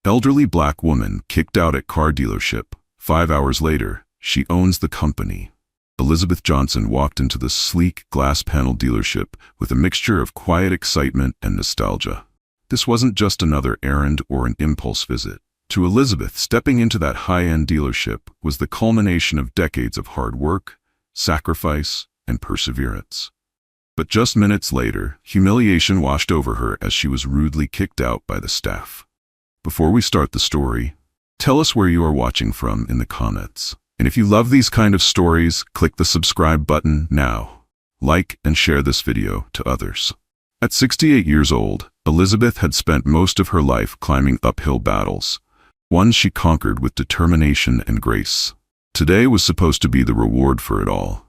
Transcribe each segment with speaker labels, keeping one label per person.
Speaker 1: Elderly black woman kicked out at car dealership. 5 hours later, she owns the company. Elizabeth Johnson walked into the sleek glass-panel dealership with a mixture of quiet excitement and nostalgia. This wasn't just another errand or an impulse visit. To Elizabeth, stepping into that high-end dealership was the culmination of decades of hard work, sacrifice, and perseverance. But just minutes later, humiliation washed over her as she was rudely kicked out by the staff. Before we start the story, tell us where you are watching from in the comments. And if you love these kind of stories, click the subscribe button now. Like and share this video to others. At 68 years old, Elizabeth had spent most of her life climbing uphill battles, ones she conquered with determination and grace. Today was supposed to be the reward for it all.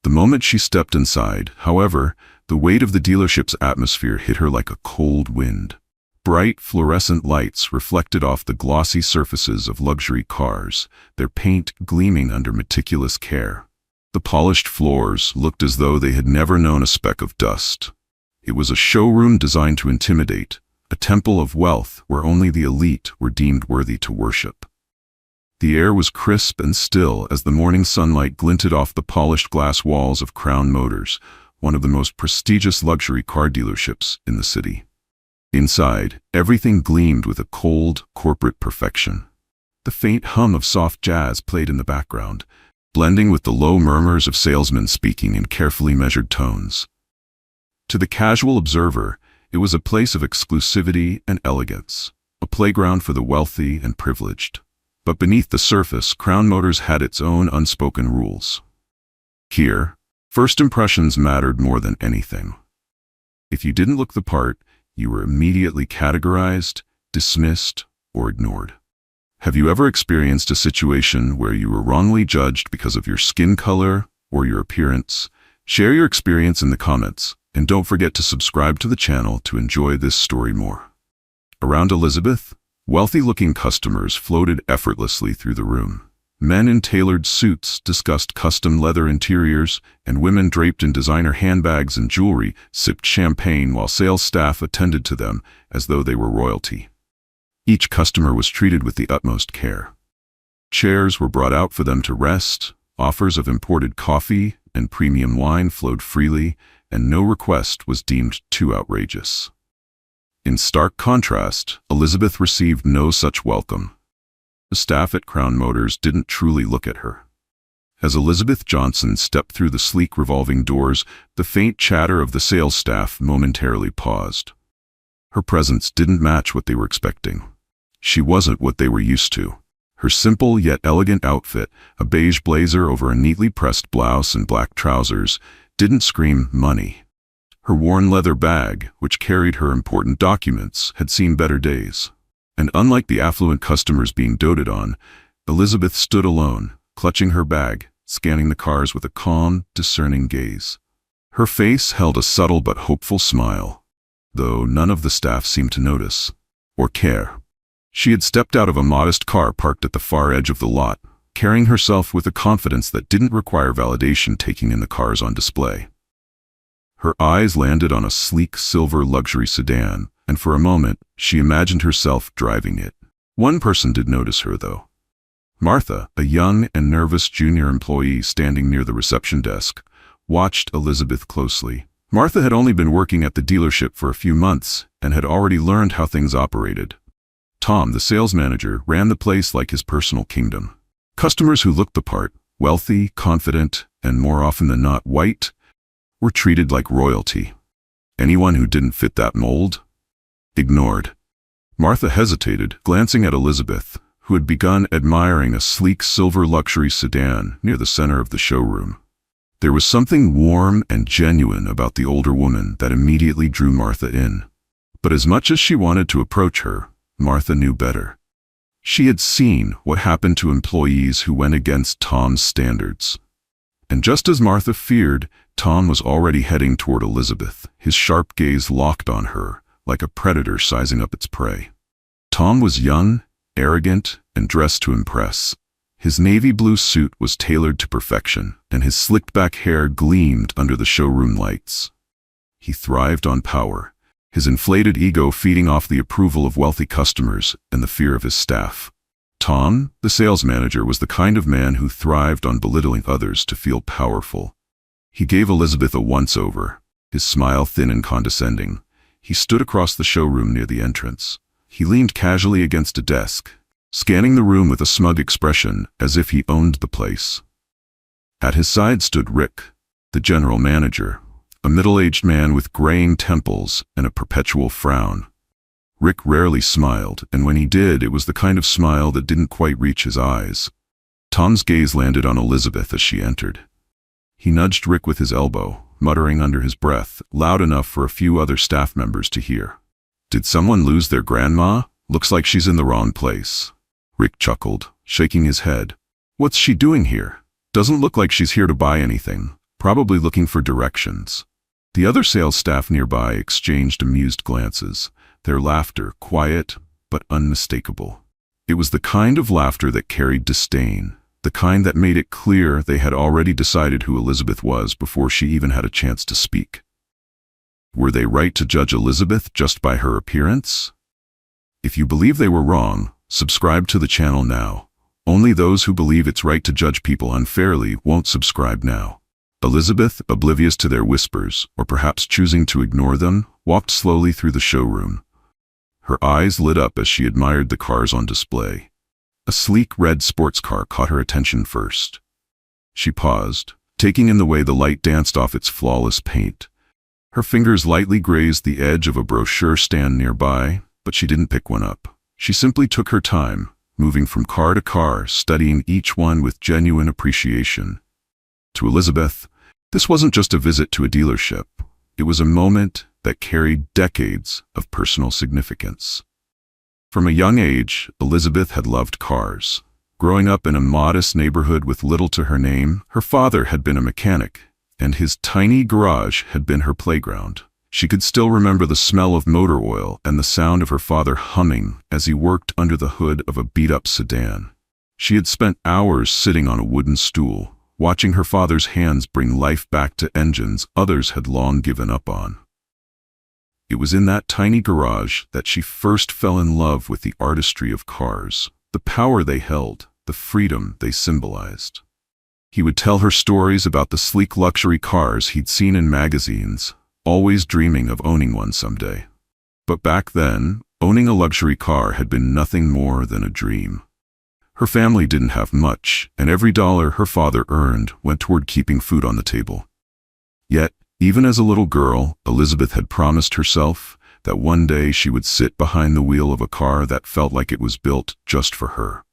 Speaker 1: The moment she stepped inside, however, the weight of the dealership's atmosphere hit her like a cold wind. Bright, fluorescent lights reflected off the glossy surfaces of luxury cars, their paint gleaming under meticulous care. The polished floors looked as though they had never known a speck of dust. It was a showroom designed to intimidate, a temple of wealth where only the elite were deemed worthy to worship. The air was crisp and still as the morning sunlight glinted off the polished glass walls of Crown Motors, one of the most prestigious luxury car dealerships in the city. Inside, everything gleamed with a cold, corporate perfection. The faint hum of soft jazz played in the background, blending with the low murmurs of salesmen speaking in carefully measured tones. To the casual observer, it was a place of exclusivity and elegance, a playground for the wealthy and privileged. But beneath the surface, Crown Motors had its own unspoken rules. Here, first impressions mattered more than anything. If you didn't look the part, you were immediately categorized, dismissed, or ignored. Have you ever experienced a situation where you were wrongly judged because of your skin color or your appearance? Share your experience in the comments, and don't forget to subscribe to the channel to enjoy this story more. Around Elizabeth, wealthy-looking customers floated effortlessly through the room. Men in tailored suits discussed custom leather interiors, and women draped in designer handbags and jewelry sipped champagne while sales staff attended to them as though they were royalty. Each customer was treated with the utmost care. Chairs were brought out for them to rest, offers of imported coffee and premium wine flowed freely, and no request was deemed too outrageous. In stark contrast, Elizabeth received no such welcome. The staff at Crown Motors didn't truly look at her. As Elizabeth Johnson stepped through the sleek revolving doors, the faint chatter of the sales staff momentarily paused. Her presence didn't match what they were expecting. She wasn't what they were used to. Her simple yet elegant outfit, a beige blazer over a neatly pressed blouse and black trousers, didn't scream money. Her worn leather bag, which carried her important documents, had seen better days. And unlike the affluent customers being doted on, Elizabeth stood alone, clutching her bag, scanning the cars with a calm, discerning gaze. Her face held a subtle but hopeful smile, though none of the staff seemed to notice or care. She had stepped out of a modest car parked at the far edge of the lot, carrying herself with a confidence that didn't require validation taking in the cars on display. Her eyes landed on a sleek silver luxury sedan, and for a moment, she imagined herself driving it. One person did notice her, though. Martha, a young and nervous junior employee standing near the reception desk, watched Elizabeth closely. Martha had only been working at the dealership for a few months and had already learned how things operated. Tom, the sales manager, ran the place like his personal kingdom. Customers who looked the part, wealthy, confident, and more often than not white, were treated like royalty. Anyone who didn't fit that mold, ignored. Martha hesitated, glancing at Elizabeth, who had begun admiring a sleek silver luxury sedan near the center of the showroom. There was something warm and genuine about the older woman that immediately drew Martha in. But as much as she wanted to approach her, Martha knew better. She had seen what happened to employees who went against Tom's standards. And just as Martha feared, Tom was already heading toward Elizabeth, his sharp gaze locked on her, like a predator sizing up its prey. Tom was young, arrogant, and dressed to impress. His navy blue suit was tailored to perfection, and his slicked-back hair gleamed under the showroom lights. He thrived on power, his inflated ego feeding off the approval of wealthy customers and the fear of his staff. Tom, the sales manager, was the kind of man who thrived on belittling others to feel powerful. He gave Elizabeth a once-over, his smile thin and condescending. He stood across the showroom near the entrance. He leaned casually against a desk, scanning the room with a smug expression as if he owned the place. At his side stood Rick, the general manager, a middle-aged man with graying temples and a perpetual frown. Rick rarely smiled, and when he did, it was the kind of smile that didn't quite reach his eyes. Tom's gaze landed on Elizabeth as she entered. He nudged Rick with his elbow, muttering under his breath, loud enough for a few other staff members to hear. "Did someone lose their grandma? Looks like she's in the wrong place." Rick chuckled, shaking his head. "What's she doing here? Doesn't look like she's here to buy anything. Probably looking for directions." The other sales staff nearby exchanged amused glances, their laughter quiet but unmistakable. It was the kind of laughter that carried disdain, the kind that made it clear they had already decided who Elizabeth was before she even had a chance to speak. Were they right to judge Elizabeth just by her appearance? If you believe they were wrong, subscribe to the channel now. Only those who believe it's right to judge people unfairly won't subscribe now. Elizabeth, oblivious to their whispers, or perhaps choosing to ignore them, walked slowly through the showroom. Her eyes lit up as she admired the cars on display. A sleek red sports car caught her attention first. She paused, taking in the way the light danced off its flawless paint. Her fingers lightly grazed the edge of a brochure stand nearby, but she didn't pick one up. She simply took her time, moving from car to car, studying each one with genuine appreciation. To Elizabeth, this wasn't just a visit to a dealership. It was a moment that carried decades of personal significance. From a young age, Elizabeth had loved cars. Growing up in a modest neighborhood with little to her name, her father had been a mechanic, and his tiny garage had been her playground. She could still remember the smell of motor oil and the sound of her father humming as he worked under the hood of a beat-up sedan. She had spent hours sitting on a wooden stool, watching her father's hands bring life back to engines others had long given up on. It was in that tiny garage that she first fell in love with the artistry of cars, the power they held, the freedom they symbolized. He would tell her stories about the sleek luxury cars he'd seen in magazines, always dreaming of owning one someday. But back then, owning a luxury car had been nothing more than a dream. Her family didn't have much, and every dollar her father earned went toward keeping food on the table. Yet, even as a little girl, Elizabeth had promised herself that one day she would sit behind the wheel of a car that felt like it was built just for her.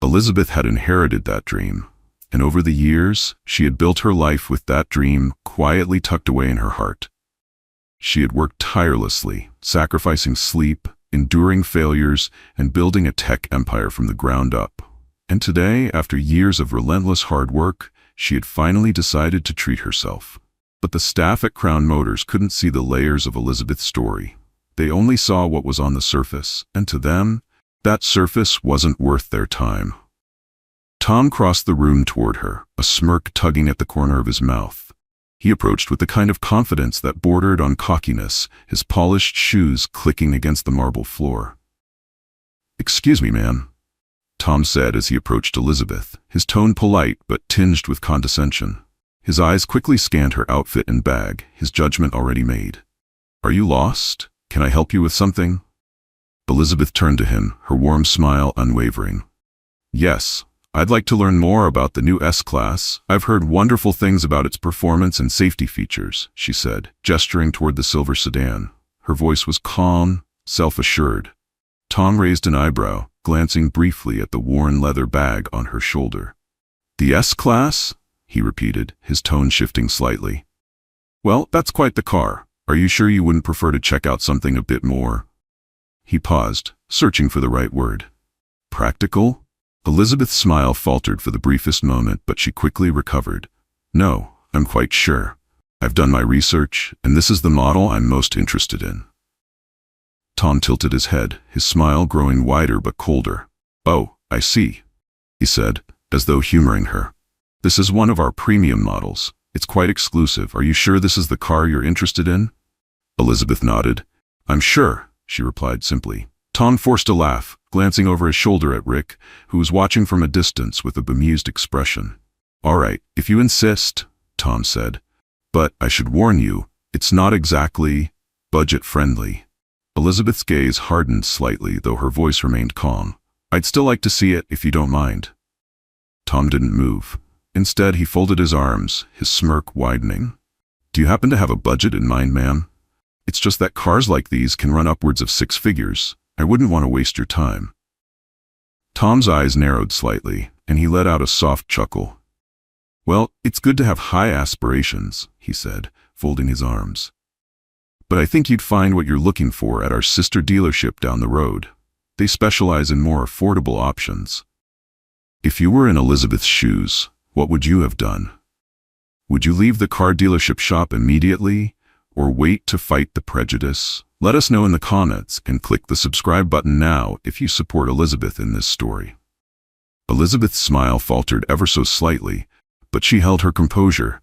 Speaker 1: Elizabeth had inherited that dream, and over the years, she had built her life with that dream quietly tucked away in her heart. She had worked tirelessly, sacrificing sleep, enduring failures, and building a tech empire from the ground up. And today, after years of relentless hard work, she had finally decided to treat herself. But the staff at Crown Motors couldn't see the layers of Elizabeth's story. They only saw what was on the surface, and to them, that surface wasn't worth their time. Tom crossed the room toward her, a smirk tugging at the corner of his mouth. He approached with the kind of confidence that bordered on cockiness, his polished shoes clicking against the marble floor. "Excuse me, ma'am," Tom said as he approached Elizabeth, his tone polite but tinged with condescension. His eyes quickly scanned her outfit and bag, his judgment already made. "Are you lost? Can I help you with something?" Elizabeth turned to him, her warm smile unwavering. "Yes, I'd like to learn more about the new S-Class. I've heard wonderful things about its performance and safety features," she said, gesturing toward the silver sedan. Her voice was calm, self-assured. Tom raised an eyebrow, glancing briefly at the worn leather bag on her shoulder. "The S-Class?" he repeated, his tone shifting slightly. "Well, that's quite the car. Are you sure you wouldn't prefer to check out something a bit more?" He paused, searching for the right word. "Practical?" Elizabeth's smile faltered for the briefest moment, but she quickly recovered. "No, I'm quite sure. I've done my research, and this is the model I'm most interested in." Tom tilted his head, his smile growing wider but colder. "Oh, I see," he said, as though humoring her. "This is one of our premium models. It's quite exclusive. Are you sure this is the car you're interested in?" Elizabeth nodded. I'm sure, she replied simply. Tom forced a laugh, glancing over his shoulder at Rick, who was watching from a distance with a bemused expression. All right, if you insist, Tom said. But I should warn you, it's not exactly budget-friendly. Elizabeth's gaze hardened slightly, though her voice remained calm. I'd still like to see it, if you don't mind. Tom didn't move. Instead, he folded his arms, his smirk widening. Do you happen to have a budget in mind, ma'am? It's just that cars like these can run upwards of 6 figures. I wouldn't want to waste your time. Tom's eyes narrowed slightly, and he let out a soft chuckle. Well, it's good to have high aspirations, he said, folding his arms. But I think you'd find what you're looking for at our sister dealership down the road. They specialize in more affordable options. If you were in Elizabeth's shoes, what would you have done? Would you leave the car dealership shop immediately, or wait to fight the prejudice? Let us know in the comments and click the subscribe button now if you support Elizabeth in this story. Elizabeth's smile faltered ever so slightly, but she held her composure.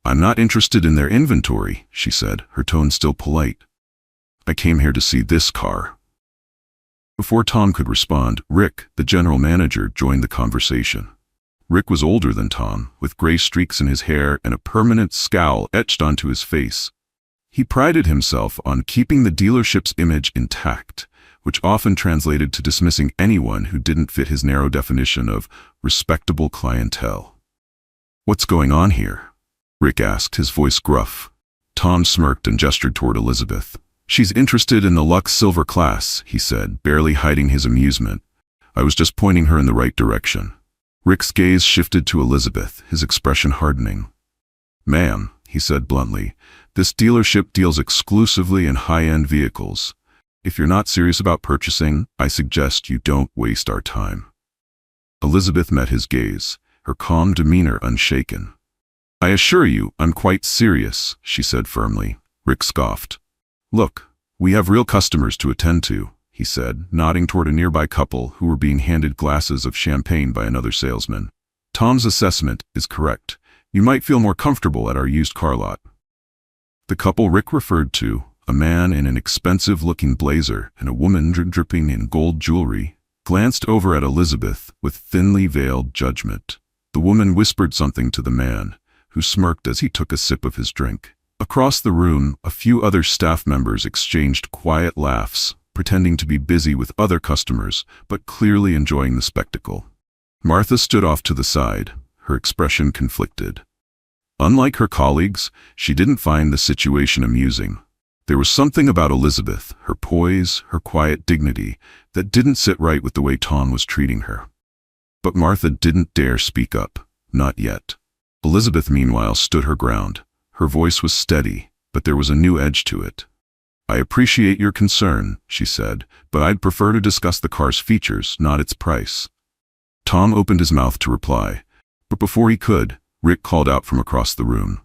Speaker 1: I'm not interested in their inventory, she said, her tone still polite. I came here to see this car. Before Tom could respond, Rick, the general manager, joined the conversation. Rick was older than Tom, with gray streaks in his hair and a permanent scowl etched onto his face. He prided himself on keeping the dealership's image intact, which often translated to dismissing anyone who didn't fit his narrow definition of respectable clientele. What's going on here? Rick asked, his voice gruff. Tom smirked and gestured toward Elizabeth. She's interested in the Lux Silver class, he said, barely hiding his amusement. I was just pointing her in the right direction. Rick's gaze shifted to Elizabeth, his expression hardening. Ma'am, he said bluntly, this dealership deals exclusively in high-end vehicles. If you're not serious about purchasing, I suggest you don't waste our time. Elizabeth met his gaze, her calm demeanor unshaken. I assure you, I'm quite serious, she said firmly. Rick scoffed. Look, we have real customers to attend to, he said, nodding toward a nearby couple who were being handed glasses of champagne by another salesman. Tom's assessment is correct. You might feel more comfortable at our used car lot. The couple Rick referred to, a man in an expensive-looking blazer and a woman dripping in gold jewelry, glanced over at Elizabeth with thinly veiled judgment. The woman whispered something to the man, who smirked as he took a sip of his drink. Across the room, a few other staff members exchanged quiet laughs, pretending to be busy with other customers, but clearly enjoying the spectacle. Martha stood off to the side, her expression conflicted. Unlike her colleagues, she didn't find the situation amusing. There was something about Elizabeth, her poise, her quiet dignity, that didn't sit right with the way Tom was treating her. But Martha didn't dare speak up, not yet. Elizabeth, meanwhile, stood her ground. Her voice was steady, but there was a new edge to it. I appreciate your concern, she said, but I'd prefer to discuss the car's features, not its price. Tom opened his mouth to reply, but before he could, Rick called out from across the room.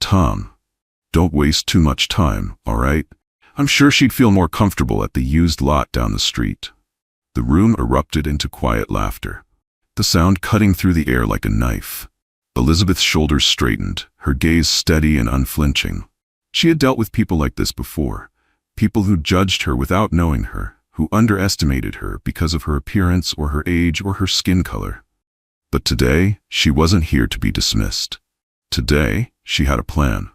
Speaker 1: Tom, don't waste too much time, all right? I'm sure she'd feel more comfortable at the used lot down the street. The room erupted into quiet laughter, the sound cutting through the air like a knife. Elizabeth's shoulders straightened, her gaze steady and unflinching. She had dealt with people like this before, people who judged her without knowing her, who underestimated her because of her appearance or her age or her skin color. But today, she wasn't here to be dismissed. Today, she had a plan.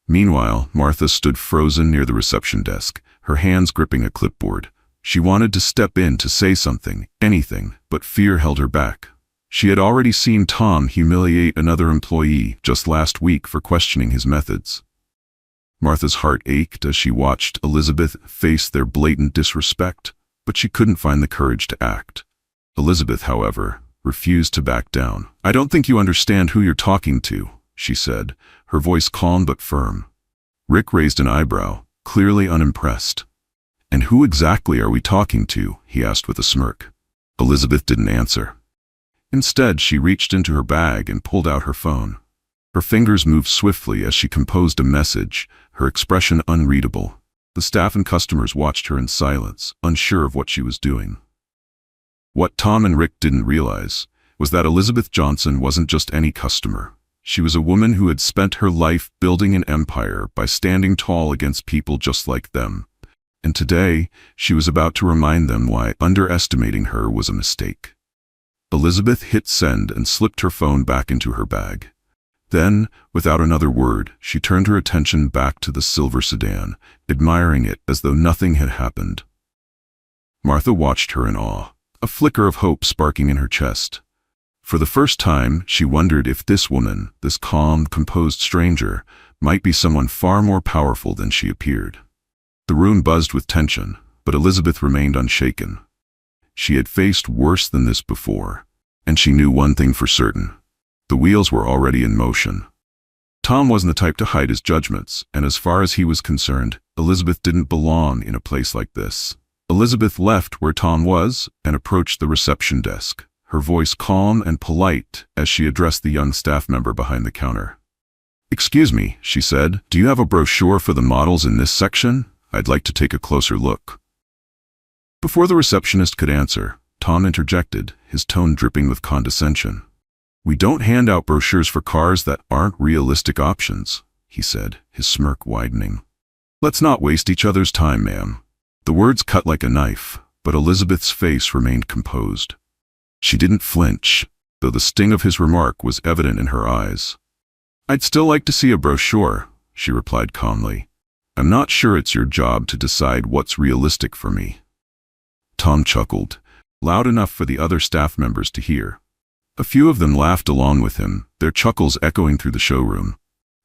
Speaker 1: Meanwhile, Martha stood frozen near the reception desk, her hands gripping a clipboard. She wanted to step in to say something, anything, but fear held her back. She had already seen Tom humiliate another employee just last week for questioning his methods. Martha's heart ached as she watched Elizabeth face their blatant disrespect, but she couldn't find the courage to act. Elizabeth, however, refused to back down. I don't think you understand who you're talking to, she said, her voice calm but firm. Rick raised an eyebrow, clearly unimpressed. And who exactly are we talking to? He asked with a smirk. Elizabeth didn't answer. Instead, she reached into her bag and pulled out her phone. Her fingers moved swiftly as she composed a message, her expression unreadable. The staff and customers watched her in silence, unsure of what she was doing. What Tom and Rick didn't realize was that Elizabeth Johnson wasn't just any customer. She was a woman who had spent her life building an empire by standing tall against people just like them. And today, she was about to remind them why underestimating her was a mistake. Elizabeth hit send and slipped her phone back into her bag. Then, without another word, she turned her attention back to the silver sedan, admiring it as though nothing had happened. Martha watched her in awe, a flicker of hope sparking in her chest. For the first time, she wondered if this woman, this calm, composed stranger, might be someone far more powerful than she appeared. The room buzzed with tension, but Elizabeth remained unshaken. She had faced worse than this before, and she knew one thing for certain. The wheels were already in motion. Tom wasn't the type to hide his judgments, and as far as he was concerned, Elizabeth didn't belong in a place like this. Elizabeth left where Tom was and approached the reception desk, her voice calm and polite as she addressed the young staff member behind the counter. "Excuse me," she said, "do you have a brochure for the models in this section? I'd like to take a closer look." Before the receptionist could answer, Tom interjected, his tone dripping with condescension. "We don't hand out brochures for cars that aren't realistic options," he said, his smirk widening. "Let's not waste each other's time, ma'am." The words cut like a knife, but Elizabeth's face remained composed. She didn't flinch, though the sting of his remark was evident in her eyes. "I'd still like to see a brochure," she replied calmly. "I'm not sure it's your job to decide what's realistic for me." Tom chuckled, loud enough for the other staff members to hear. A few of them laughed along with him, their chuckles echoing through the showroom.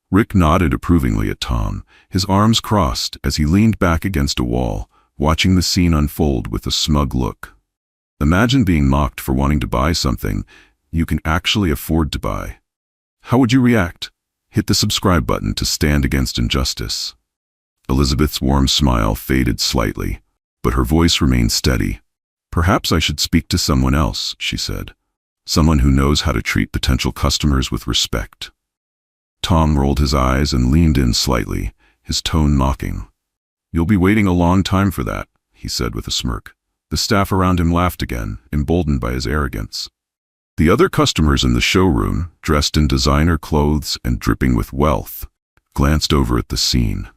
Speaker 1: Rick nodded approvingly at Tom, his arms crossed as he leaned back against a wall, watching the scene unfold with a smug look. Imagine being mocked for wanting to buy something you can actually afford to buy. How would you react? Hit the subscribe button to stand against injustice. Elizabeth's warm smile faded slightly, but her voice remained steady. "Perhaps I should speak to someone else," she said. "Someone who knows how to treat potential customers with respect." Tom rolled his eyes and leaned in slightly, his tone mocking. "You'll be waiting a long time for that," he said with a smirk. The staff around him laughed again, emboldened by his arrogance. The other customers in the showroom, dressed in designer clothes and dripping with wealth, glanced over at the scene.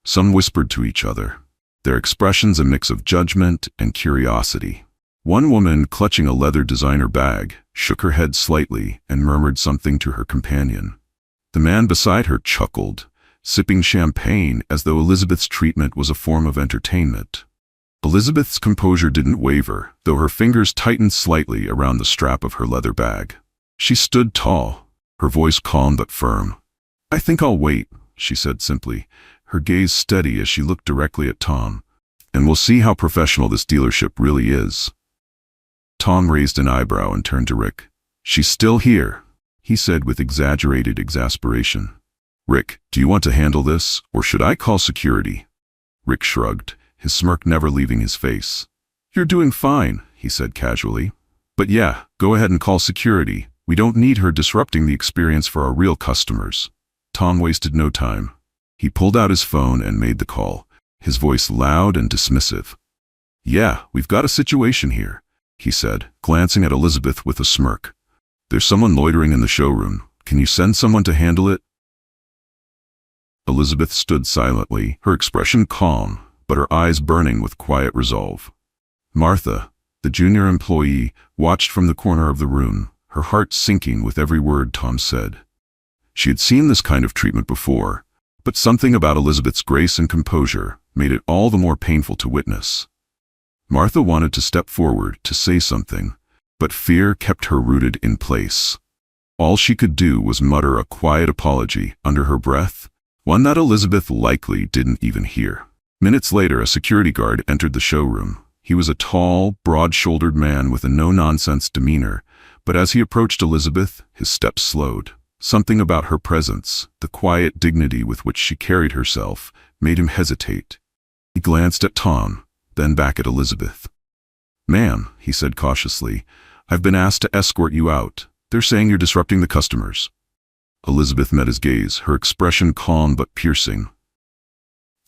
Speaker 1: Some whispered to each other, their expressions a mix of judgment and curiosity. One woman, clutching a leather designer bag, shook her head slightly and murmured something to her companion. The man beside her chuckled, sipping champagne as though Elizabeth's treatment was a form of entertainment. Elizabeth's composure didn't waver, though her fingers tightened slightly around the strap of her leather bag. She stood tall, her voice calm but firm. "I think I'll wait," she said simply, her gaze steady as she looked directly at Tom. "And we'll see how professional this dealership really is." Tom raised an eyebrow and turned to Rick. "She's still here," he said with exaggerated exasperation. "Rick, do you want to handle this, or should I call security?" Rick shrugged, his smirk never leaving his face. "You're doing fine," he said casually. "But yeah, go ahead and call security. We don't need her disrupting the experience for our real customers." Tom wasted no time. He pulled out his phone and made the call, his voice loud and dismissive. "Yeah, we've got a situation here," he said, glancing at Elizabeth with a smirk. "There's someone loitering in the showroom. Can you send someone to handle it?" Elizabeth stood silently, her expression calm, but her eyes burning with quiet resolve. Martha, the junior employee, watched from the corner of the room, her heart sinking with every word Tom said. She had seen this kind of treatment before, but something about Elizabeth's grace and composure made it all the more painful to witness. Martha wanted to step forward to say something, but fear kept her rooted in place. All she could do was mutter a quiet apology under her breath, one that Elizabeth likely didn't even hear. Minutes later, a security guard entered the showroom. He was a tall, broad-shouldered man with a no-nonsense demeanor, but as he approached Elizabeth, his steps slowed. Something about her presence, the quiet dignity with which she carried herself, made him hesitate. He glanced at Tom, then back at Elizabeth. "Ma'am," he said cautiously, "I've been asked to escort you out. They're saying you're disrupting the customers." Elizabeth met his gaze, her expression calm but piercing.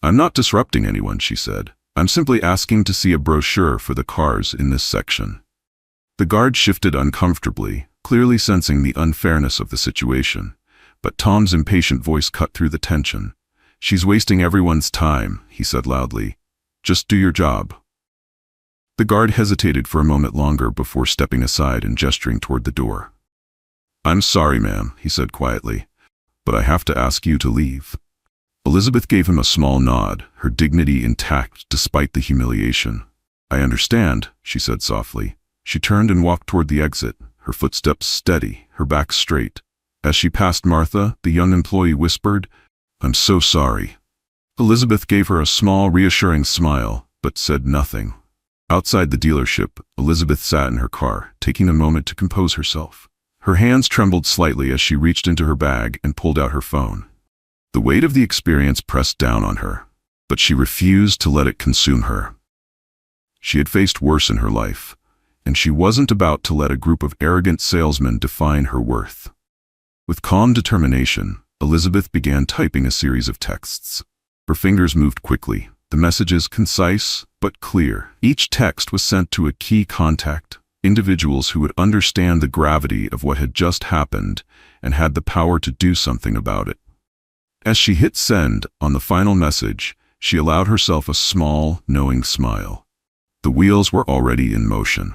Speaker 1: "I'm not disrupting anyone," she said. "I'm simply asking to see a brochure for the cars in this section." The guard shifted uncomfortably, clearly sensing the unfairness of the situation, But Tom's impatient voice cut through the tension. "She's wasting everyone's time," he said loudly. "Just do your job." The guard hesitated for a moment longer before stepping aside and gesturing toward the door. "I'm sorry, ma'am," he said quietly, "but I have to ask you to leave." Elizabeth gave him a small nod, her dignity intact despite the humiliation. "I understand," she said softly. She turned and walked toward the exit, her footsteps steady, her back straight. As she passed Martha, the young employee whispered, "I'm so sorry." Elizabeth gave her a small, reassuring smile, but said nothing. Outside the dealership, Elizabeth sat in her car, taking a moment to compose herself. Her hands trembled slightly as she reached into her bag and pulled out her phone. The weight of the experience pressed down on her, but she refused to let it consume her. She had faced worse in her life, and she wasn't about to let a group of arrogant salesmen define her worth. With calm determination, Elizabeth began typing a series of texts. Her fingers moved quickly, the messages concise but clear. Each text was sent to a key contact, individuals who would understand the gravity of what had just happened and had the power to do something about it. As she hit send on the final message, she allowed herself a small, knowing smile. The wheels were already in motion.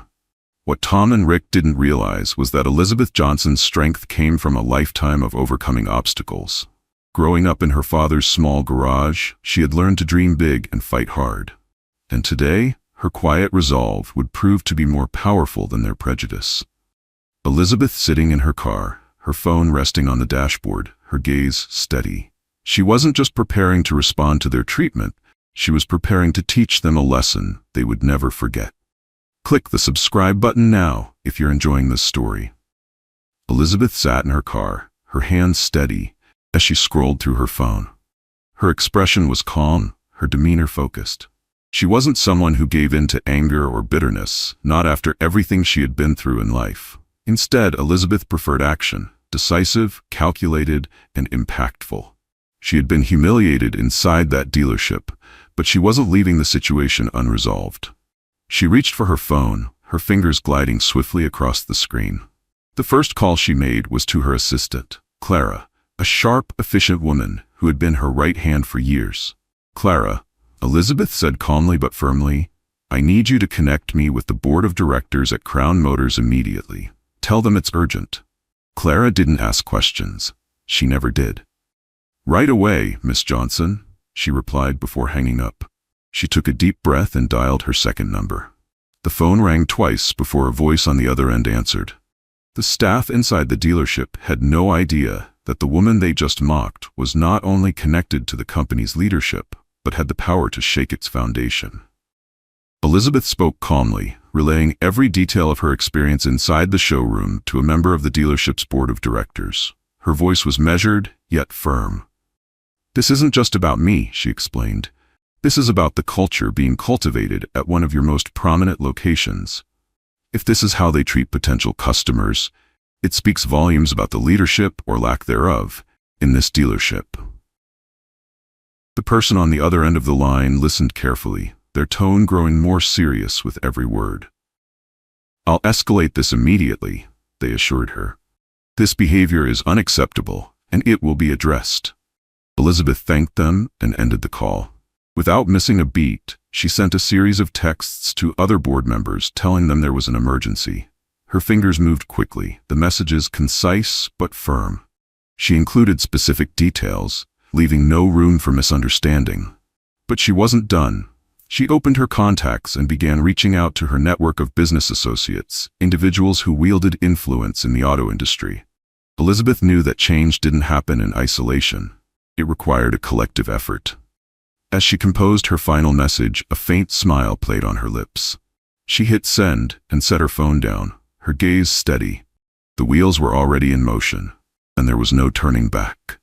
Speaker 1: What Tom and Rick didn't realize was that Elizabeth Johnson's strength came from a lifetime of overcoming obstacles. Growing up in her father's small garage, she had learned to dream big and fight hard. And today, her quiet resolve would prove to be more powerful than their prejudice. Elizabeth sitting in her car, her phone resting on the dashboard, her gaze steady. She wasn't just preparing to respond to their treatment, she was preparing to teach them a lesson they would never forget. Click the subscribe button now if you're enjoying this story. Elizabeth sat in her car, her hands steady, as she scrolled through her phone. Her expression was calm, her demeanor focused. She wasn't someone who gave in to anger or bitterness, not after everything she had been through in life. Instead, Elizabeth preferred action, decisive, calculated, and impactful. She had been humiliated inside that dealership, but she wasn't leaving the situation unresolved. She reached for her phone, her fingers gliding swiftly across the screen. The first call she made was to her assistant, Clara, a sharp, efficient woman who had been her right hand for years. "Clara," Elizabeth said calmly but firmly, "I need you to connect me with the board of directors at Crown Motors immediately. Tell them it's urgent." Clara didn't ask questions. She never did. "Right away, Miss Johnson," she replied before hanging up. She took a deep breath and dialed her second number. The phone rang twice before a voice on the other end answered. The staff inside the dealership had no idea that the woman they just mocked was not only connected to the company's leadership, but had the power to shake its foundation. Elizabeth spoke calmly, relaying every detail of her experience inside the showroom to a member of the dealership's board of directors. Her voice was measured, yet firm. "This isn't just about me," she explained. "This is about the culture being cultivated at one of your most prominent locations. If this is how they treat potential customers, it speaks volumes about the leadership, or lack thereof, in this dealership." The person on the other end of the line listened carefully, their tone growing more serious with every word. "I'll escalate this immediately," they assured her. "This behavior is unacceptable, and it will be addressed." Elizabeth thanked them and ended the call. Without missing a beat, she sent a series of texts to other board members telling them there was an emergency. Her fingers moved quickly, the messages concise but firm. She included specific details, leaving no room for misunderstanding. But she wasn't done. She opened her contacts and began reaching out to her network of business associates, individuals who wielded influence in the auto industry. Elizabeth knew that change didn't happen in isolation. It required a collective effort. As she composed her final message, a faint smile played on her lips. She hit send and set her phone down, her gaze steady. The wheels were already in motion, and there was no turning back.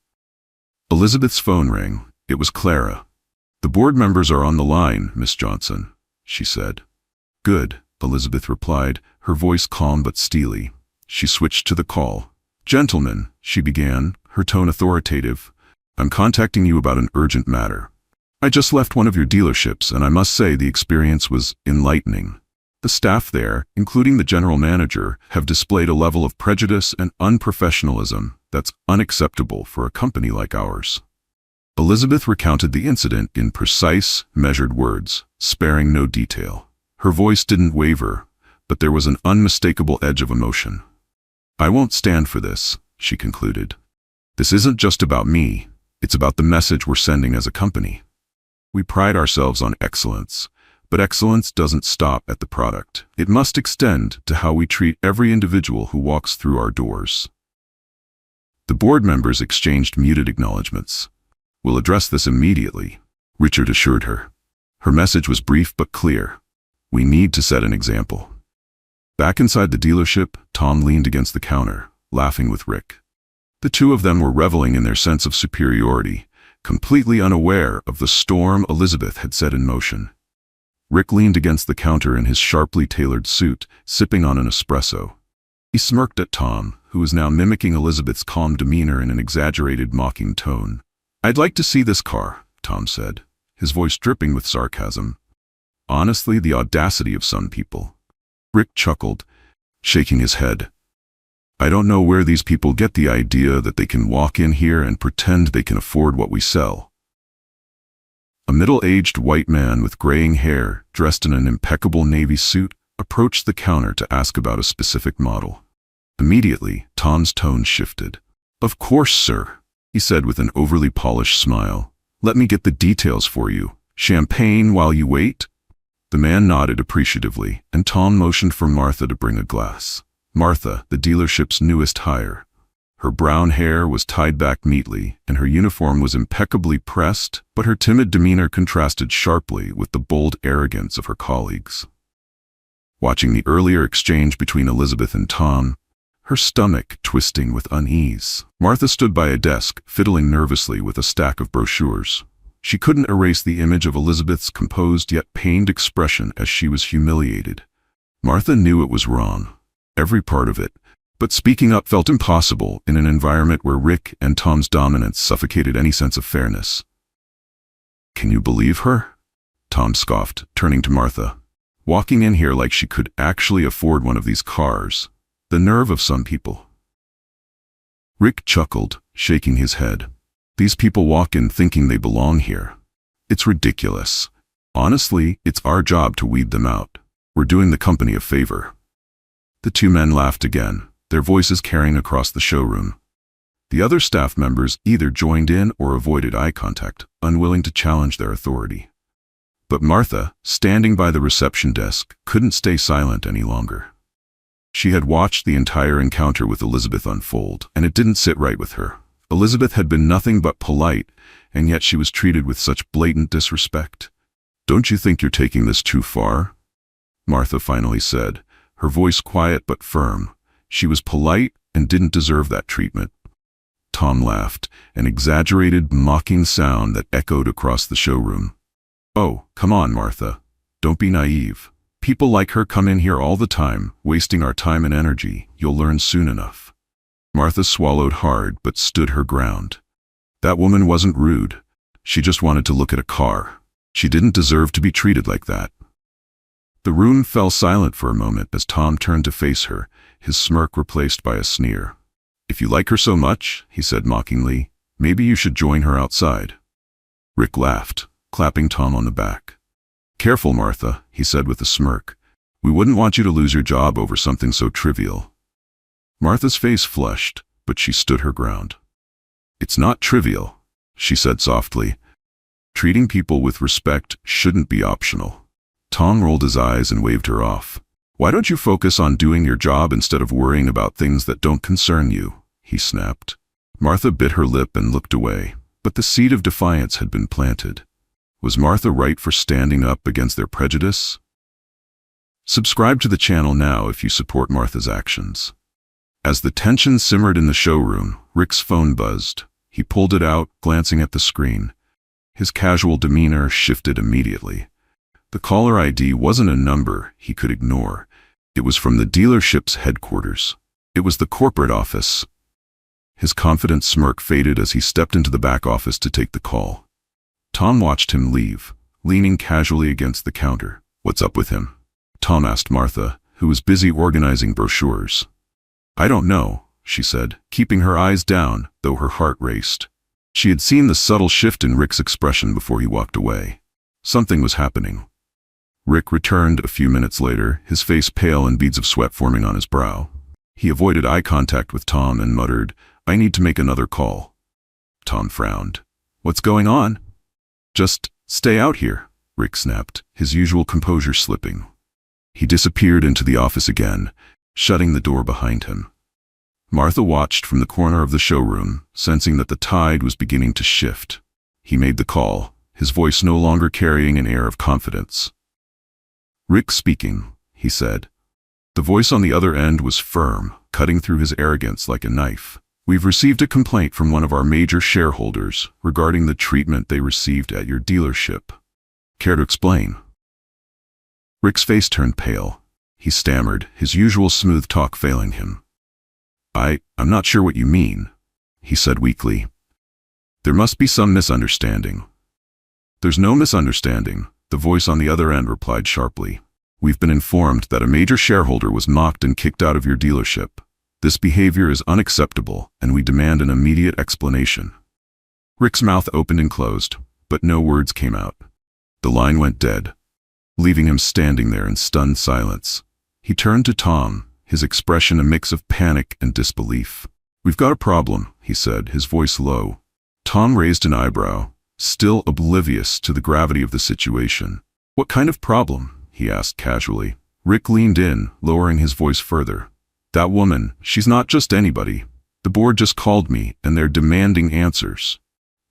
Speaker 1: Elizabeth's phone rang. It was Clara. "The board members are on the line, Miss Johnson," she said. "Good," Elizabeth replied, her voice calm but steely. She switched to the call. "Gentlemen," she began, her tone authoritative, "I'm contacting you about an urgent matter. I just left one of your dealerships, and I must say the experience was enlightening. The staff there, including the general manager, have displayed a level of prejudice and unprofessionalism That's unacceptable for a company like ours." Elizabeth recounted the incident in precise, measured words, sparing no detail. Her voice didn't waver, but there was an unmistakable edge of emotion. "I won't stand for this," she concluded. "This isn't just about me, it's about the message we're sending as a company. We pride ourselves on excellence, but excellence doesn't stop at the product. It must extend to how we treat every individual who walks through our doors." The board members exchanged muted acknowledgments. "We'll address this immediately," Richard assured her. Her message was brief but clear. We need to set an example. Back inside the dealership, Tom leaned against the counter, laughing with Rick. The two of them were reveling in their sense of superiority, completely unaware of the storm Elizabeth had set in motion. Rick leaned against the counter in his sharply tailored suit, sipping on an espresso. He smirked at Tom, who was now mimicking Elizabeth's calm demeanor in an exaggerated, mocking tone. "I'd like to see this car," Tom said, his voice dripping with sarcasm. Honestly, the audacity of some people. Rick chuckled, shaking his head. "I don't know where these people get the idea that they can walk in here and pretend they can afford what we sell." A middle-aged white man with graying hair, dressed in an impeccable navy suit, approached the counter to ask about a specific model. Immediately, Tom's tone shifted. "Of course, sir," he said with an overly polished smile. "Let me get the details for you. Champagne while you wait?" The man nodded appreciatively, and Tom motioned for Martha to bring a glass. Martha, the dealership's newest hire. Her brown hair was tied back neatly, and her uniform was impeccably pressed, but her timid demeanor contrasted sharply with the bold arrogance of her colleagues. Watching the earlier exchange between Elizabeth and Tom, her stomach twisting with unease, Martha stood by a desk, fiddling nervously with a stack of brochures. She couldn't erase the image of Elizabeth's composed yet pained expression as she was humiliated. Martha knew it was wrong, every part of it, but speaking up felt impossible in an environment where Rick and Tom's dominance suffocated any sense of fairness. "Can you believe her?" Tom scoffed, turning to Martha. "Walking in here like she could actually afford one of these cars. The nerve of some people." Rick chuckled, shaking his head. "These people walk in thinking they belong here. It's ridiculous. Honestly, it's our job to weed them out. We're doing the company a favor." The two men laughed again, their voices carrying across the showroom. The other staff members either joined in or avoided eye contact, unwilling to challenge their authority. But Martha, standing by the reception desk, couldn't stay silent any longer. She had watched the entire encounter with Elizabeth unfold, and it didn't sit right with her. Elizabeth had been nothing but polite, and yet she was treated with such blatant disrespect. "Don't you think you're taking this too far?" Martha finally said, her voice quiet but firm. She was polite and didn't deserve that treatment. Tom laughed, an exaggerated, mocking sound that echoed across the showroom. "Oh, come on, Martha. Don't be naive. People like her come in here all the time, wasting our time and energy. You'll learn soon enough." Martha swallowed hard but stood her ground. That woman wasn't rude. She just wanted to look at a car. She didn't deserve to be treated like that. The room fell silent for a moment as Tom turned to face her, his smirk replaced by a sneer. "If you like her so much," he said mockingly, "maybe you should join her outside." Rick laughed, clapping Tom on the back. "Careful, Martha," he said with a smirk. "We wouldn't want you to lose your job over something so trivial." Martha's face flushed, but she stood her ground. "It's not trivial," she said softly. "Treating people with respect shouldn't be optional." Tom rolled his eyes and waved her off. "Why don't you focus on doing your job instead of worrying about things that don't concern you?" he snapped. Martha bit her lip and looked away, but the seed of defiance had been planted. Was Martha right for standing up against their prejudice? Subscribe to the channel now if you support Martha's actions. As the tension simmered in the showroom, Rick's phone buzzed. He pulled it out, glancing at the screen. His casual demeanor shifted immediately. The caller ID wasn't a number he could ignore. It was from the dealership's headquarters. It was the corporate office. His confident smirk faded as he stepped into the back office to take the call. Tom watched him leave, leaning casually against the counter. "What's up with him?" Tom asked Martha, who was busy organizing brochures. "I don't know," she said, keeping her eyes down, though her heart raced. She had seen the subtle shift in Rick's expression before he walked away. Something was happening. Rick returned a few minutes later, his face pale and beads of sweat forming on his brow. He avoided eye contact with Tom and muttered, "I need to make another call." Tom frowned. "What's going on?" "Just stay out here," Rick snapped, his usual composure slipping. He disappeared into the office again, shutting the door behind him. Martha watched from the corner of the showroom, sensing that the tide was beginning to shift. He made the call, his voice no longer carrying an air of confidence. "Rick speaking," he said. The voice on the other end was firm, cutting through his arrogance like a knife. "We've received a complaint from one of our major shareholders regarding the treatment they received at your dealership. Care to explain?" Rick's face turned pale. He stammered, his usual smooth talk failing him. I'm not sure what you mean," he said weakly. "There must be some misunderstanding." "There's no misunderstanding," the voice on the other end replied sharply. "We've been informed that a major shareholder was mocked and kicked out of your dealership. This behavior is unacceptable, and we demand an immediate explanation." Rick's mouth opened and closed, but no words came out. The line went dead, leaving him standing there in stunned silence. He turned to Tom, his expression a mix of panic and disbelief. "We've got a problem," he said, his voice low. Tom raised an eyebrow, still oblivious to the gravity of the situation. "What kind of problem?" he asked casually. Rick leaned in, lowering his voice further. "That woman, she's not just anybody. The board just called me, and they're demanding answers."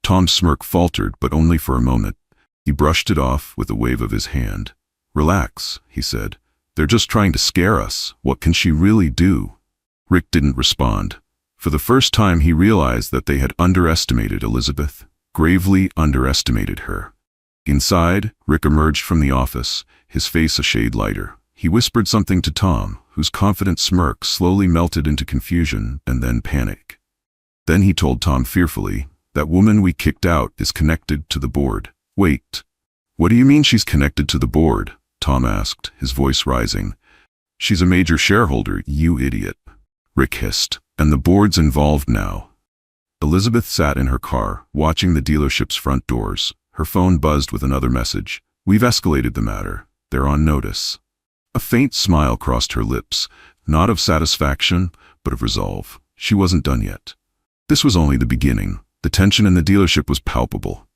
Speaker 1: Tom's smirk faltered, but only for a moment. He brushed it off with a wave of his hand. "Relax," he said. "They're just trying to scare us. What can she really do?" Rick didn't respond. For the first time he realized that they had underestimated Elizabeth, gravely underestimated her. Inside, Rick emerged from the office, his face a shade lighter. He whispered something to Tom, whose confident smirk slowly melted into confusion and then panic. Then he told Tom fearfully, "That woman we kicked out is connected to the board." "Wait, what do you mean she's connected to the board?" Tom asked, his voice rising. "She's a major shareholder, you idiot," Rick hissed. "And the board's involved now." Elizabeth sat in her car, watching the dealership's front doors. Her phone buzzed with another message. "We've escalated the matter. They're on notice." A faint smile crossed her lips, not of satisfaction, but of resolve. She wasn't done yet. This was only the beginning. The tension in the dealership was palpable.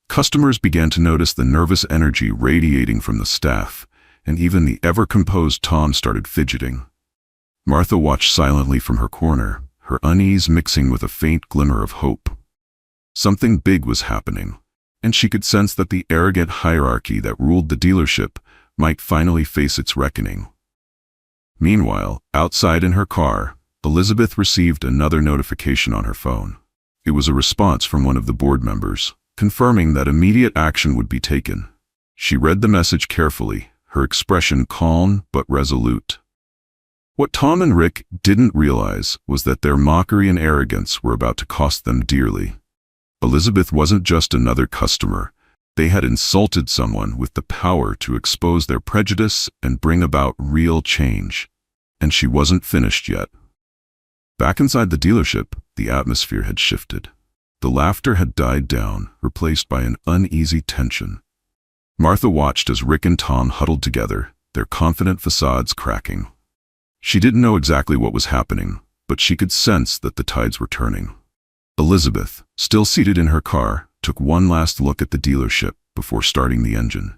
Speaker 1: Customers began to notice the nervous energy radiating from the staff, and even the ever-composed Tom started fidgeting. Martha watched silently from her corner, her unease mixing with a faint glimmer of hope. Something big was happening, and she could sense that the arrogant hierarchy that ruled the dealership might finally face its reckoning. Meanwhile, outside in her car, Elizabeth received another notification on her phone. It was a response from one of the board members, confirming that immediate action would be taken. She read the message carefully, her expression calm but resolute. What Tom and Rick didn't realize was that their mockery and arrogance were about to cost them dearly. Elizabeth wasn't just another customer. They had insulted someone with the power to expose their prejudice and bring about real change. And she wasn't finished yet. Back inside the dealership, the atmosphere had shifted. The laughter had died down, replaced by an uneasy tension. Martha watched as Rick and Tom huddled together, their confident facades cracking. She didn't know exactly what was happening, but she could sense that the tides were turning. Elizabeth, still seated in her car, took one last look at the dealership before starting the engine.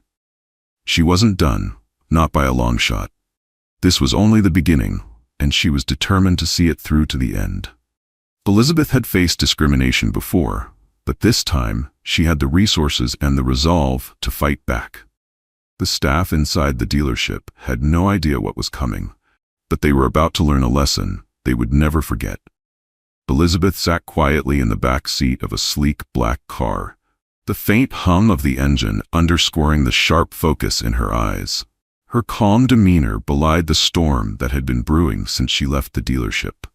Speaker 1: She wasn't done, not by a long shot. This was only the beginning, and she was determined to see it through to the end. Elizabeth had faced discrimination before, but this time she had the resources and the resolve to fight back. The staff inside the dealership had no idea what was coming, but they were about to learn a lesson they would never forget. Elizabeth sat quietly in the back seat of a sleek black car, the faint hum of the engine underscoring the sharp focus in her eyes. Her calm demeanor belied the storm that had been brewing since she left the dealership.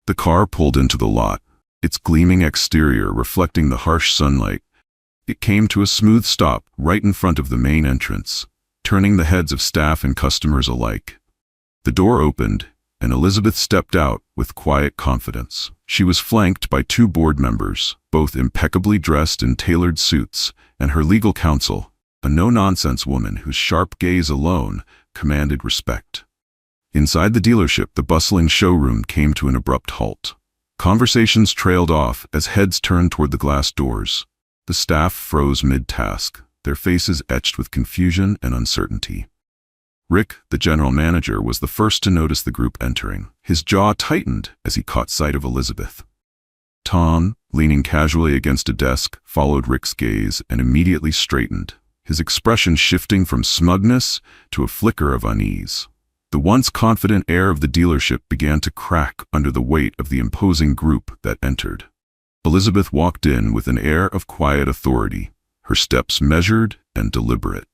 Speaker 1: The car pulled into the lot, its gleaming exterior reflecting the harsh sunlight. It came to a smooth stop right in front of the main entrance, turning the heads of staff and customers alike. The door opened, and Elizabeth stepped out, with quiet confidence. She was flanked by two board members, both impeccably dressed in tailored suits, and her legal counsel, a no-nonsense woman whose sharp gaze alone commanded respect. Inside the dealership, the bustling showroom came to an abrupt halt. Conversations trailed off as heads turned toward the glass doors. The staff froze mid-task, their faces etched with confusion and uncertainty. Rick, the general manager, was the first to notice the group entering. His jaw tightened as he caught sight of Elizabeth. Tom, leaning casually against a desk, followed Rick's gaze and immediately straightened, his expression shifting from smugness to a flicker of unease. The once confident air of the dealership began to crack under the weight of the imposing group that entered. Elizabeth walked in with an air of quiet authority, her steps measured and deliberate.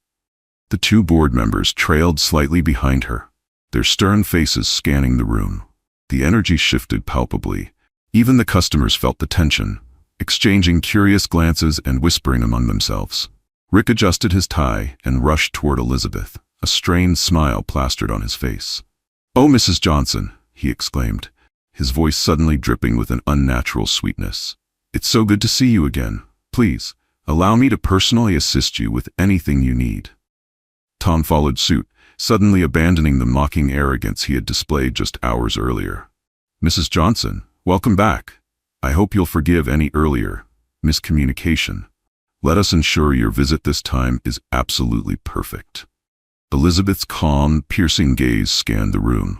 Speaker 1: The two board members trailed slightly behind her, their stern faces scanning the room. The energy shifted palpably. Even the customers felt the tension, exchanging curious glances and whispering among themselves. Rick adjusted his tie and rushed toward Elizabeth, a strained smile plastered on his face. "Oh, Mrs. Johnson," he exclaimed, his voice suddenly dripping with an unnatural sweetness. "It's so good to see you again. Please, allow me to personally assist you with anything you need." Tom followed suit, suddenly abandoning the mocking arrogance he had displayed just hours earlier. "Mrs. Johnson, welcome back. I hope you'll forgive any earlier miscommunication. Let us ensure your visit this time is absolutely perfect." Elizabeth's calm, piercing gaze scanned the room.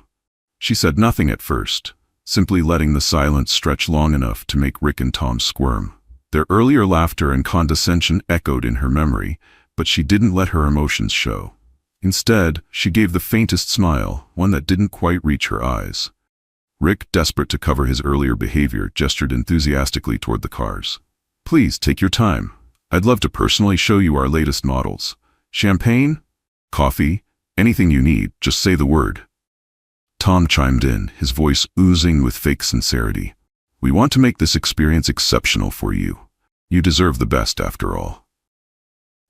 Speaker 1: She said nothing at first, simply letting the silence stretch long enough to make Rick and Tom squirm. Their earlier laughter and condescension echoed in her memory, but she didn't let her emotions show. Instead, she gave the faintest smile, one that didn't quite reach her eyes. Rick, desperate to cover his earlier behavior, gestured enthusiastically toward the cars. "Please, take your time. I'd love to personally show you our latest models. Champagne? Coffee? Anything you need, just say the word." Tom chimed in, his voice oozing with fake sincerity. "We want to make this experience exceptional for you. You deserve the best, after all."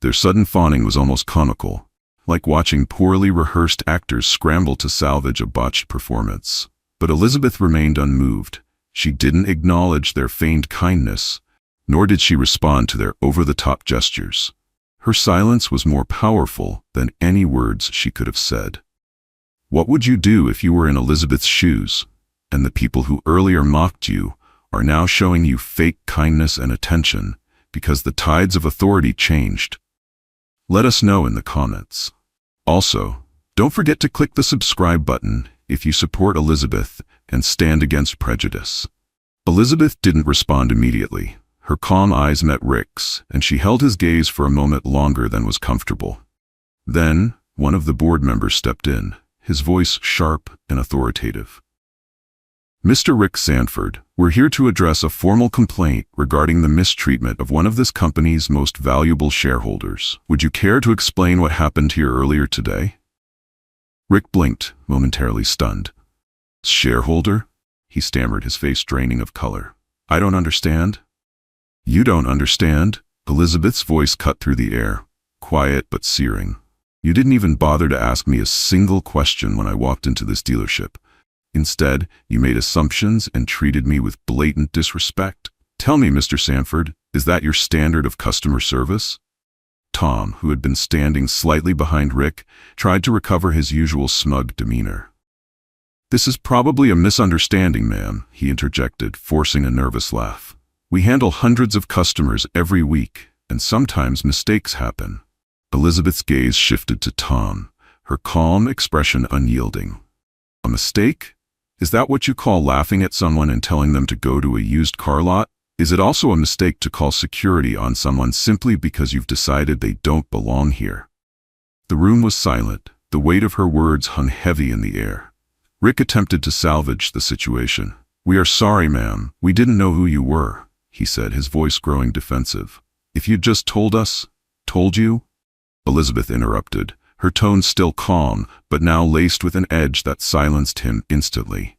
Speaker 1: Their sudden fawning was almost comical, like watching poorly rehearsed actors scramble to salvage a botched performance. But Elizabeth remained unmoved. She didn't acknowledge their feigned kindness, nor did she respond to their over-the-top gestures. Her silence was more powerful than any words she could have said. What would you do if you were in Elizabeth's shoes, and the people who earlier mocked you are now showing you fake kindness and attention because the tides of authority changed? Let us know in the comments. Also, don't forget to click the subscribe button if you support Elizabeth and stand against prejudice. Elizabeth didn't respond immediately. Her calm eyes met Rick's, and she held his gaze for a moment longer than was comfortable. Then, one of the board members stepped in, his voice sharp and authoritative. "Mr. Rick Sanford, we're here to address a formal complaint regarding the mistreatment of one of this company's most valuable shareholders. Would you care to explain what happened here earlier today?" Rick blinked, momentarily stunned. "Shareholder?" he stammered, his face draining of color. "I don't understand." "You don't understand?" Elizabeth's voice cut through the air, quiet but searing. "You didn't even bother to ask me a single question when I walked into this dealership. Instead, you made assumptions and treated me with blatant disrespect. Tell me, Mr. Sanford, is that your standard of customer service?" Tom, who had been standing slightly behind Rick, tried to recover his usual smug demeanor. "This is probably a misunderstanding, ma'am," he interjected, forcing a nervous laugh. "We handle hundreds of customers every week, and sometimes mistakes happen." Elizabeth's gaze shifted to Tom, her calm expression unyielding. "A mistake? Is that what you call laughing at someone and telling them to go to a used car lot? Is it also a mistake to call security on someone simply because you've decided they don't belong here?" The room was silent. The weight of her words hung heavy in the air. Rick attempted to salvage the situation. "We are sorry, ma'am. We didn't know who you were," he said, his voice growing defensive. "If you'd just told us, told you?" Elizabeth interrupted, her tone still calm, but now laced with an edge that silenced him instantly.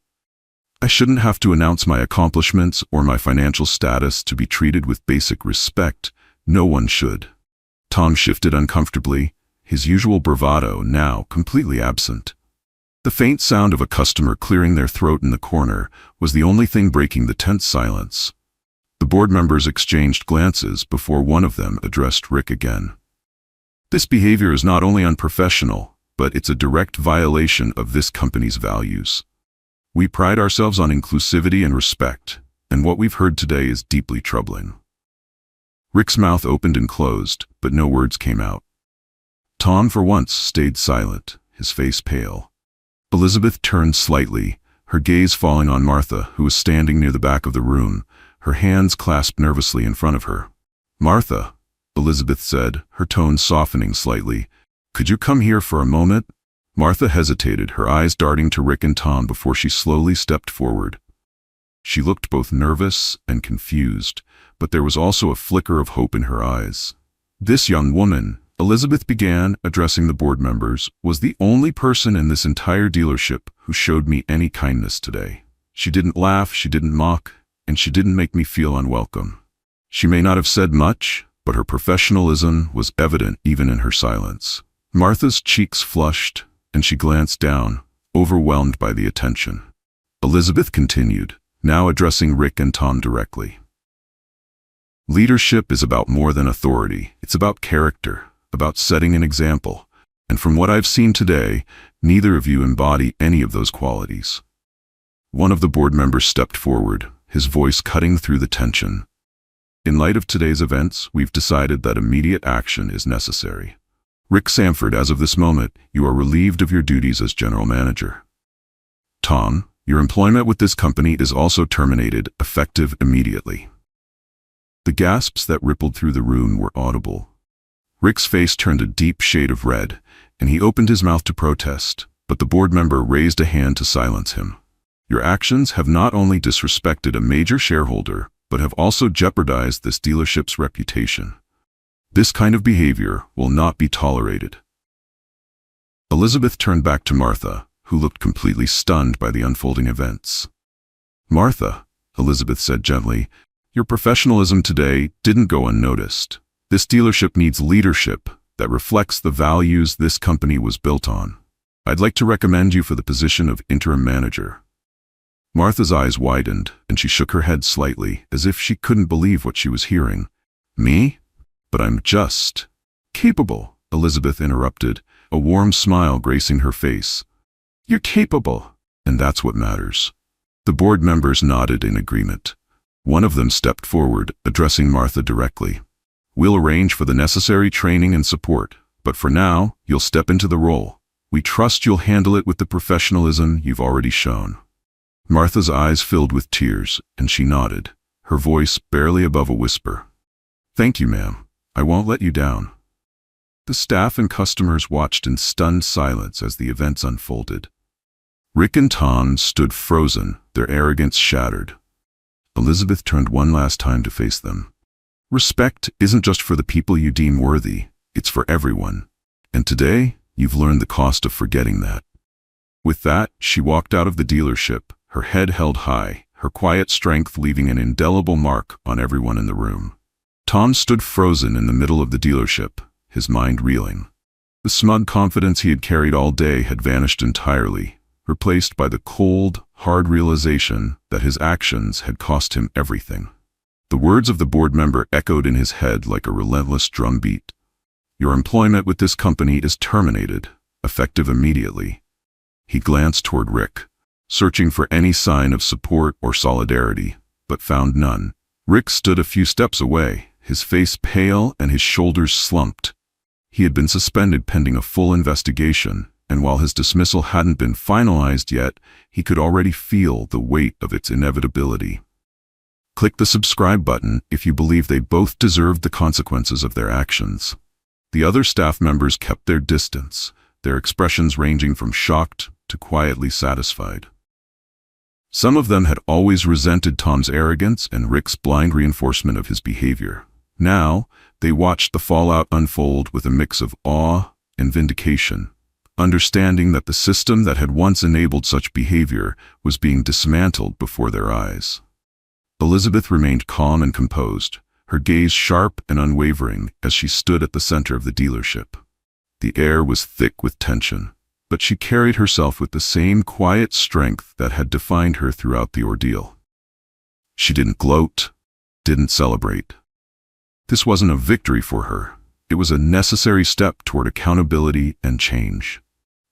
Speaker 1: "I shouldn't have to announce my accomplishments or my financial status to be treated with basic respect. No one should." Tom shifted uncomfortably, his usual bravado now completely absent. The faint sound of a customer clearing their throat in the corner was the only thing breaking the tense silence. The board members exchanged glances before one of them addressed Rick again. This behavior is not only unprofessional, but it's a direct violation of this company's values. We pride ourselves on inclusivity and respect, and what we've heard today is deeply troubling. Rick's mouth opened and closed, but no words came out. Tom, for once, stayed silent, his face pale. Elizabeth turned slightly, her gaze falling on Martha, who was standing near the back of the room, her hands clasped nervously in front of her. "Martha," Elizabeth said, her tone softening slightly, "could you come here for a moment?" Martha hesitated, her eyes darting to Rick and Tom before she slowly stepped forward. She looked both nervous and confused, but there was also a flicker of hope in her eyes. "This young woman," Elizabeth began, addressing the board members, "was the only person in this entire dealership who showed me any kindness today. She didn't laugh, she didn't mock, and she didn't make me feel unwelcome. She may not have said much, but her professionalism was evident even in her silence." Martha's cheeks flushed, and she glanced down, overwhelmed by the attention. Elizabeth continued, now addressing Rick and Tom directly. "Leadership is about more than authority. It's about character, about setting an example. And from what I've seen today, neither of you embody any of those qualities." One of the board members stepped forward, his voice cutting through the tension. "In light of today's events, we've decided that immediate action is necessary. Rick Samford, as of this moment, you are relieved of your duties as general manager. Tom, your employment with this company is also terminated, effective immediately." The gasps that rippled through the room were audible. Rick's face turned a deep shade of red, and he opened his mouth to protest, but the board member raised a hand to silence him. "Your actions have not only disrespected a major shareholder, but have also jeopardized this dealership's reputation. This kind of behavior will not be tolerated." Elizabeth turned back to Martha, who looked completely stunned by the unfolding events. "Martha," Elizabeth said gently, "your professionalism today didn't go unnoticed. This dealership needs leadership that reflects the values this company was built on. I'd like to recommend you for the position of interim manager." Martha's eyes widened, and she shook her head slightly, as if she couldn't believe what she was hearing. "Me? But I'm just capable," Elizabeth interrupted, a warm smile gracing her face. "You're capable, and that's what matters." The board members nodded in agreement. One of them stepped forward, addressing Martha directly. "We'll arrange for the necessary training and support, but for now, you'll step into the role. We trust you'll handle it with the professionalism you've already shown." Martha's eyes filled with tears, and she nodded, her voice barely above a whisper. "Thank you, ma'am. I won't let you down." The staff and customers watched in stunned silence as the events unfolded. Rick and Tom stood frozen, their arrogance shattered. Elizabeth turned one last time to face them. "Respect isn't just for the people you deem worthy, it's for everyone. And today, you've learned the cost of forgetting that." With that, she walked out of the dealership, her head held high, her quiet strength leaving an indelible mark on everyone in the room. Tom stood frozen in the middle of the dealership, his mind reeling. The smug confidence he had carried all day had vanished entirely, replaced by the cold, hard realization that his actions had cost him everything. The words of the board member echoed in his head like a relentless drumbeat. "Your employment with this company is terminated, effective immediately." He glanced toward Rick, searching for any sign of support or solidarity, but found none. Rick stood a few steps away, his face pale and his shoulders slumped. He had been suspended pending a full investigation, and while his dismissal hadn't been finalized yet, he could already feel the weight of its inevitability. Click the subscribe button if you believe they both deserved the consequences of their actions. The other staff members kept their distance, their expressions ranging from shocked to quietly satisfied. Some of them had always resented Tom's arrogance and Rick's blind reinforcement of his behavior. Now, they watched the fallout unfold with a mix of awe and vindication, understanding that the system that had once enabled such behavior was being dismantled before their eyes. Elizabeth remained calm and composed, her gaze sharp and unwavering as she stood at the center of the dealership. The air was thick with tension, but she carried herself with the same quiet strength that had defined her throughout the ordeal. She didn't gloat, didn't celebrate. This wasn't a victory for her. It was a necessary step toward accountability and change.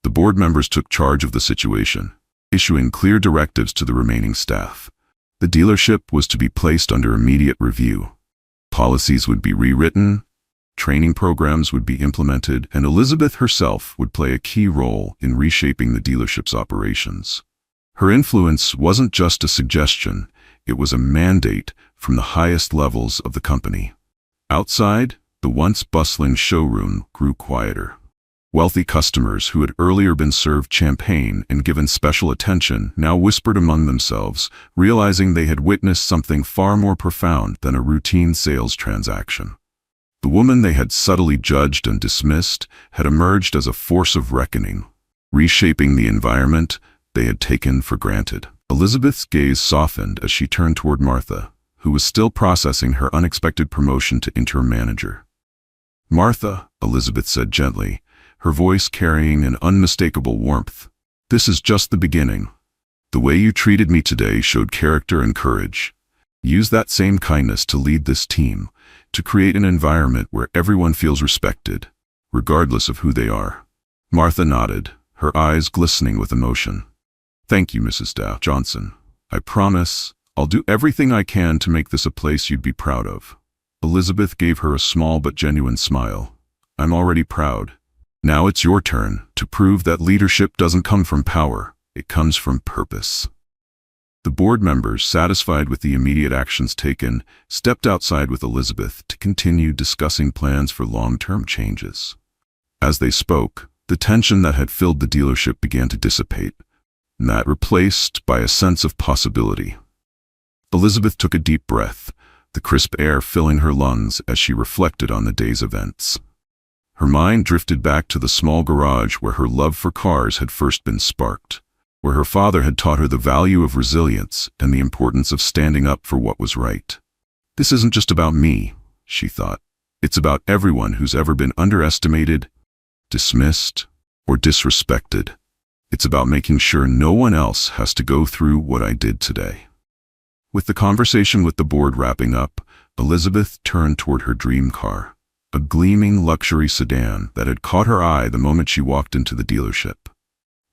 Speaker 1: The board members took charge of the situation, issuing clear directives to the remaining staff. The dealership was to be placed under immediate review. Policies would be rewritten, training programs would be implemented, and Elizabeth herself would play a key role in reshaping the dealership's operations. Her influence wasn't just a suggestion, it was a mandate from the highest levels of the company. Outside, the once bustling showroom grew quieter. Wealthy customers who had earlier been served champagne and given special attention now whispered among themselves, realizing they had witnessed something far more profound than a routine sales transaction. The woman they had subtly judged and dismissed had emerged as a force of reckoning, reshaping the environment they had taken for granted. Elizabeth's gaze softened as she turned toward Martha, who was still processing her unexpected promotion to interim manager. "Martha," Elizabeth said gently, her voice carrying an unmistakable warmth, "this is just the beginning. The way you treated me today showed character and courage. Use that same kindness to lead this team, to create an environment where everyone feels respected, regardless of who they are." Martha nodded, her eyes glistening with emotion. "Thank you, Mrs. Johnson. I promise I'll do everything I can to make this a place you'd be proud of." Elizabeth gave her a small but genuine smile. "I'm already proud. Now it's your turn to prove that leadership doesn't come from power, it comes from purpose." The board members, satisfied with the immediate actions taken, stepped outside with Elizabeth to continue discussing plans for long-term changes. As they spoke, the tension that had filled the dealership began to dissipate, and that replaced by a sense of possibility. Elizabeth took a deep breath, the crisp air filling her lungs as she reflected on the day's events. Her mind drifted back to the small garage where her love for cars had first been sparked, where her father had taught her the value of resilience and the importance of standing up for what was right. "This isn't just about me," she thought. "It's about everyone who's ever been underestimated, dismissed, or disrespected. It's about making sure no one else has to go through what I did today." With the conversation with the board wrapping up, Elizabeth turned toward her dream car, a gleaming luxury sedan that had caught her eye the moment she walked into the dealership.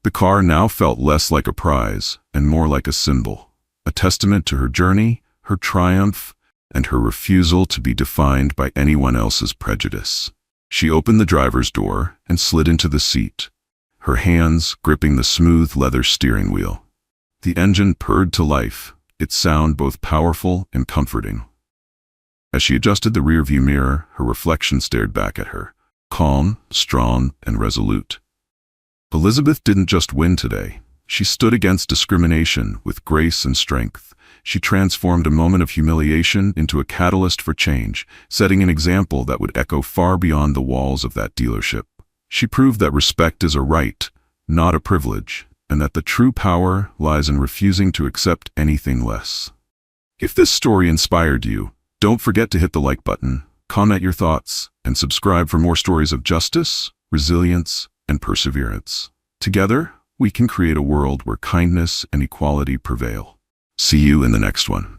Speaker 1: The car now felt less like a prize and more like a symbol, a testament to her journey, her triumph, and her refusal to be defined by anyone else's prejudice. She opened the driver's door and slid into the seat, her hands gripping the smooth leather steering wheel. The engine purred to life, its sound both powerful and comforting. As she adjusted the rearview mirror, her reflection stared back at her, calm, strong, and resolute. Elizabeth didn't just win today. She stood against discrimination with grace and strength. She transformed a moment of humiliation into a catalyst for change, setting an example that would echo far beyond the walls of that dealership. She proved that respect is a right, not a privilege, and that the true power lies in refusing to accept anything less. If this story inspired you, don't forget to hit the like button, comment your thoughts, and subscribe for more stories of justice, resilience, and perseverance. Together, we can create a world where kindness and equality prevail. See you in the next one.